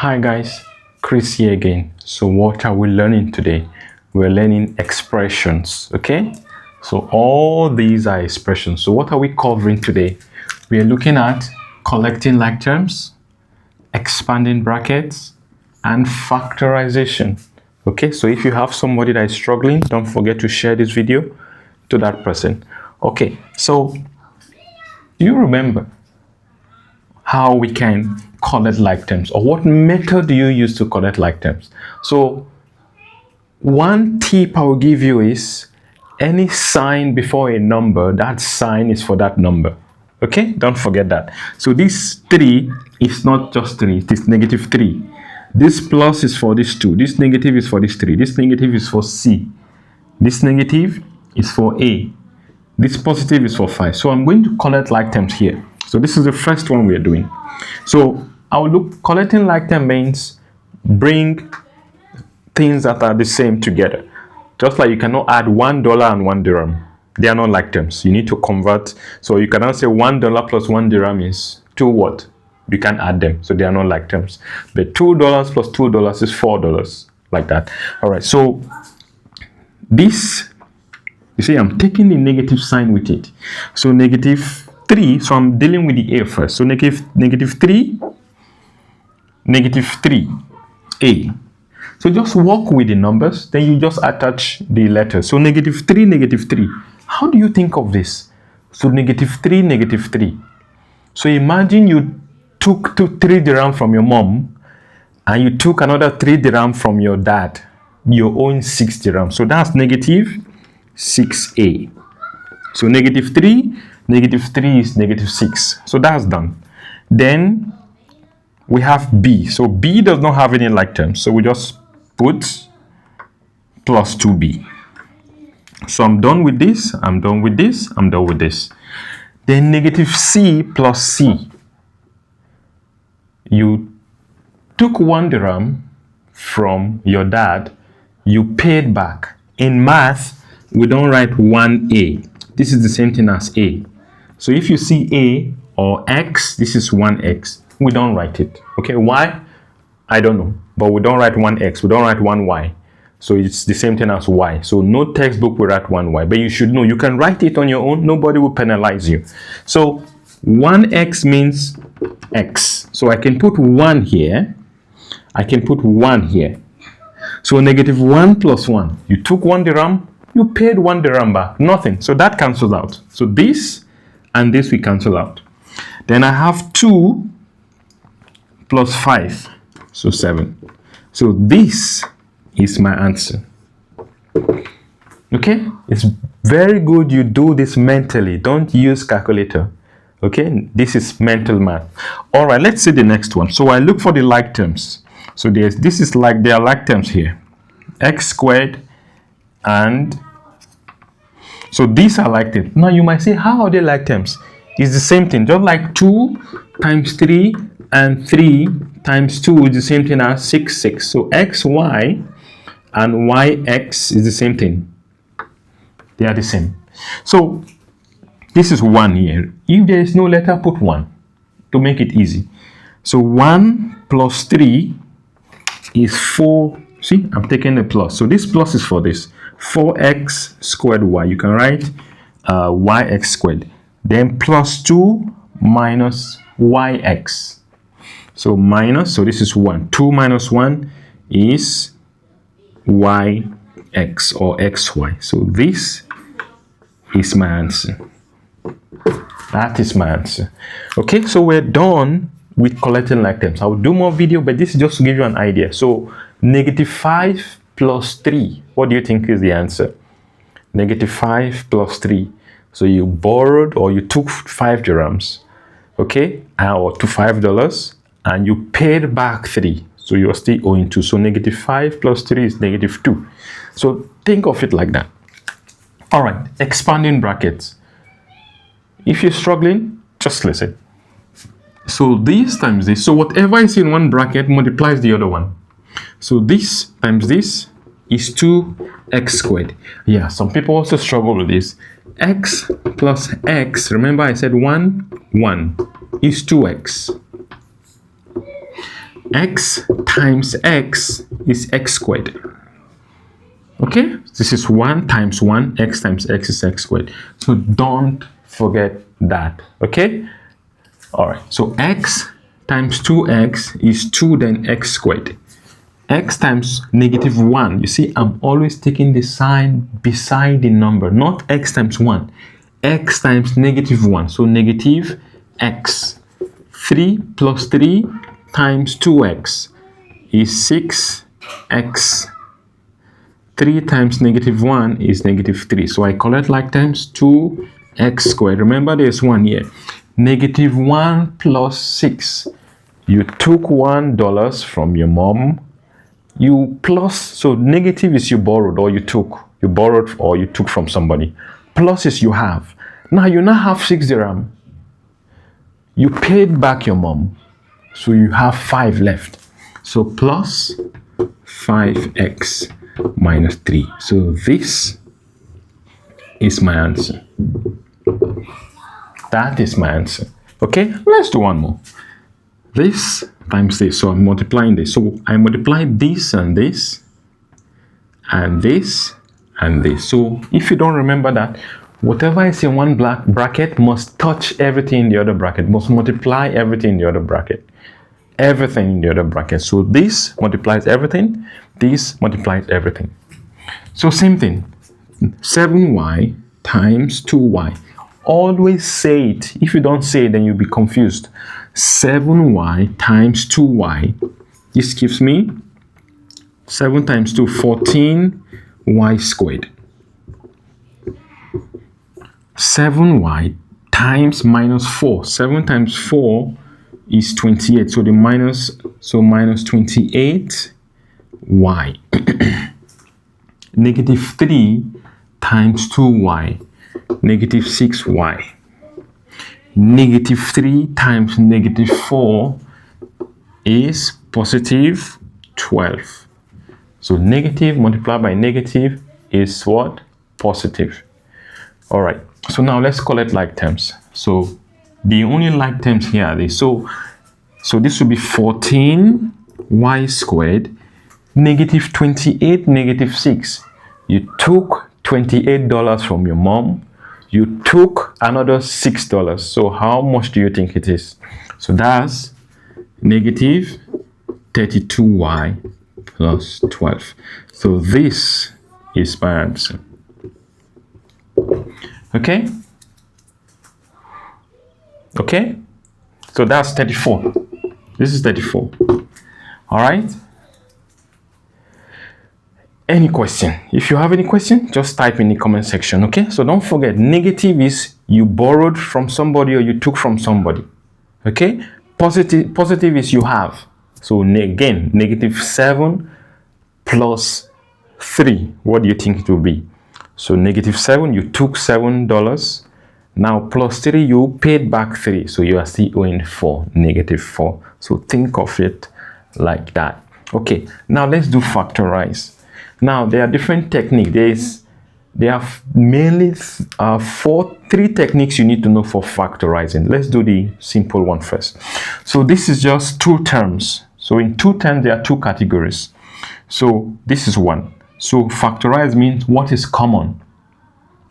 Hi guys, Chris here again. So what are we learning today? We're learning expressions, okay? So all these are expressions. So what are we covering today? We are looking at collecting like terms, expanding brackets, and factorization. Okay, so if you have somebody that is struggling, don't forget to share this video to that person. Okay, so do you remember how we can collect like terms, or what method do you use to collect like terms? So one tip I will give you is any sign before a number, that sign is for that number. Okay, don't forget that. So this 3 is not just 3, it is negative 3. This plus is for this 2, this negative is for this 3, this negative is for C, this negative is for A, this positive is for 5. So I'm going to collect like terms here. So this is the first one we are doing. So I'll look, collecting like term means bring things that are the same together. Just like you cannot add $1 and 1 dirham. They are not like terms. You need to convert. So you cannot say $1 plus 1 dirham is 2 what? You can't add them. So they are not like terms. But $2 plus $2 is $4. Like that. All right. So this, you see, I'm taking the negative sign with it. So negative 3, so I'm dealing with the A first. So negative 3, negative 3A. So just work with the numbers, then you just attach the letters. So negative 3, negative 3. How do you think of this? So negative 3, negative 3. So imagine you took 3 dirham from your mom, and you took another 3 dirham from your dad. You own 6 dirham. So that's negative 6A. So negative 3, negative 3 is negative 6. So that's done. Then we have B. So B does not have any like terms. So we just put plus 2B. So I'm done with this. I'm done with this. I'm done with this. Then negative C plus C. You took 1 dirham from your dad. You paid back. In math, we don't write 1A. This is the same thing as A. So if you see A or X, this is 1X. We don't write it. Okay, why? I don't know. But we don't write 1X. We don't write 1Y. So it's the same thing as Y. So no textbook will write 1Y. But you should know. You can write it on your own. Nobody will penalize you. So 1X means X. So I can put 1 here. I can put 1 here. So negative 1 plus 1. You took 1 dirham. You paid 1 dirham back. Nothing. So that cancels out. So this and this we cancel out. Then I have 2 plus 5. So 7. So this is my answer. Okay? It's very good you do this mentally. Don't use calculator. Okay? This is mental math. All right, let's see the next one. So I look for the like terms. So there are like terms here. X squared and so these are like terms. Now you might say, how are they like terms? It's the same thing. Just like 2 times 3 and 3 times 2 is the same thing as 6. So xy and yx is the same thing. They are the same. So this is 1 here. If there is no letter, put 1 to make it easy. So 1 plus 3 is 4. See, I'm taking a plus. So this plus is for this. 4x squared y. You can write yx squared. Then plus 2 minus yx. So minus, so this is 1. 2 minus 1 is yx or xy. So this is my answer. That is my answer. Okay, so we're done with collecting like terms. I'll do more video, but this is just to give you an idea. So negative 5 plus 3. What do you think is the answer? Negative 5 plus 3. So you borrowed or you took 5 dirhams, okay, or to $5, and you paid back 3. So you're still owing 2. So negative 5 plus 3 is negative 2. So think of it like that. All right, expanding brackets. If you're struggling, just listen. So this times this. So whatever is in one bracket multiplies the other one. So this times this is 2x squared. Yeah, some people also struggle with this. X plus x, remember I said 1 is 2x. x times x is x squared. Okay, this is 1 times 1, x times x is x squared. So don't forget that. Okay, all right, so x times 2x is 2 then x squared. X times negative 1, you see I'm always taking the sign beside the number, not x times 1. X times negative 1, so negative x. 3 plus 3 times 2x is 6x. 3 times negative 1 is negative 3. So I collect like times 2x squared. Remember there's 1 here. Negative 1 plus 6. You took $1 from your mom. You plus, so negative is you borrowed or you took. You borrowed or you took from somebody. Plus is you have. Now you now have 6 dirham. You paid back your mom. So you have 5 left. So plus 5x minus 3. So this is my answer. That is my answer. Okay, let's do one more. This times this. So I'm multiplying this. So I multiply this and this and this and this. So if you don't remember that, whatever is in one black bracket must touch everything in the other bracket, must multiply everything in the other bracket. Everything in the other bracket. So this multiplies everything, this multiplies everything. So same thing, 7y times 2y. Always say it. If you don't say it, then you'll be confused. 7y times 2y. This gives me 7 times 2, 14y squared. 7y times minus 4. 7 times 4 is 28. So the minus, so minus 28y. Negative 3 times 2y. Negative 6y. Negative 3 times negative 4 is positive 12. So negative multiplied by negative is what? Positive. All right. So now let's collect like terms. So the only like terms here are these. So this will be 14y squared, negative 28, negative 6. You took $28 from your mom. You took another $6. So how much do you think it is? So that's negative 32y plus 12. So this is my answer. Okay? Okay? So that's 34. This is 34. All right? Any question? If you have any question, just type in the comment section, okay? So don't forget, negative is you borrowed from somebody or you took from somebody, okay? Positive is you have. So again, negative 7 plus 3. What do you think it will be? So negative 7, you took $7. Now plus 3, you paid back 3. So you are still owing 4, negative 4. So think of it like that. Okay, now let's do factorize. Now there are different techniques. There are mainly three techniques you need to know for factorizing. Let's do the simple one first. So this is just two terms. So in two terms, there are two categories. So this is one. So factorize means what is common,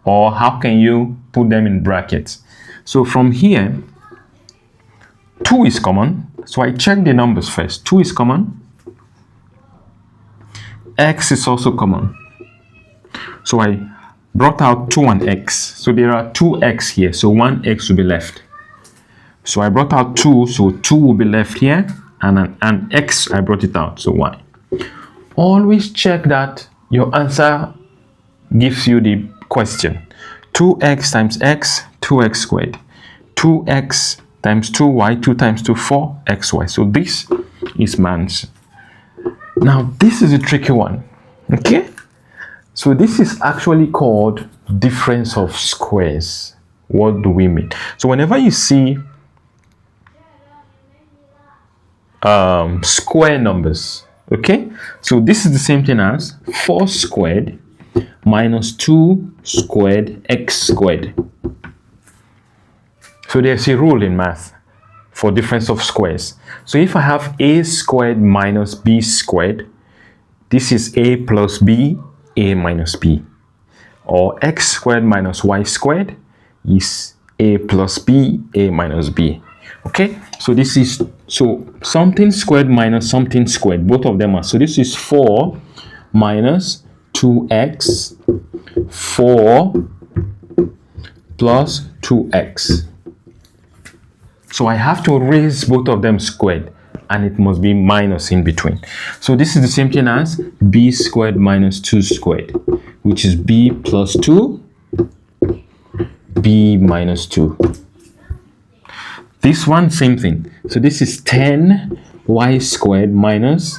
or how can you put them in brackets. So from here, 2 is common. So I check the numbers first. 2 is common. X is also common. So I brought out 2 and x. So there are 2x here. So 1x will be left. So I brought out 2. So 2 will be left here. And an x, I brought it out. So y. Always check that your answer gives you the question. 2x times x, 2x squared. 2x times 2y, 2 times 2, 4xy. So this is my answer. Now, this is a tricky one, okay? So this is actually called difference of squares. What do we mean? So whenever you see square numbers, okay? So this is the same thing as 4 squared minus 2 squared x squared. So there's a rule in math. for difference of squares. So if I have a squared minus b squared, this is a plus b, a minus b. Or x squared minus y squared is a plus b, a minus b. Okay, so this is, so something squared minus something squared, both of them are, so this is 4 minus 2x, 4 plus 2x. So I have to raise both of them squared, and it must be minus in between. So this is the same thing as b squared minus 2 squared, which is b plus 2, b minus 2. This one, same thing. So this is 10y squared minus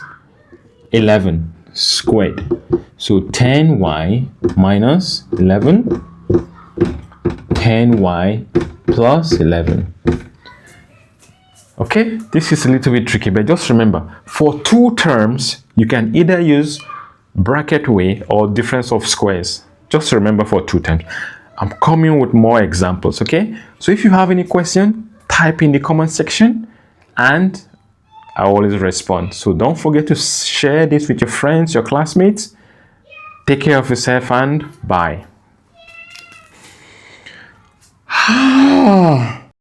11 squared. So 10y minus 11, 10y plus 11. Okay, this is a little bit tricky, but just remember, for two terms, you can either use bracket way or difference of squares. Just remember for two terms. I'm coming with more examples, okay? So if you have any question, type in the comment section and I always respond. So don't forget to share this with your friends, your classmates. Take care of yourself and bye.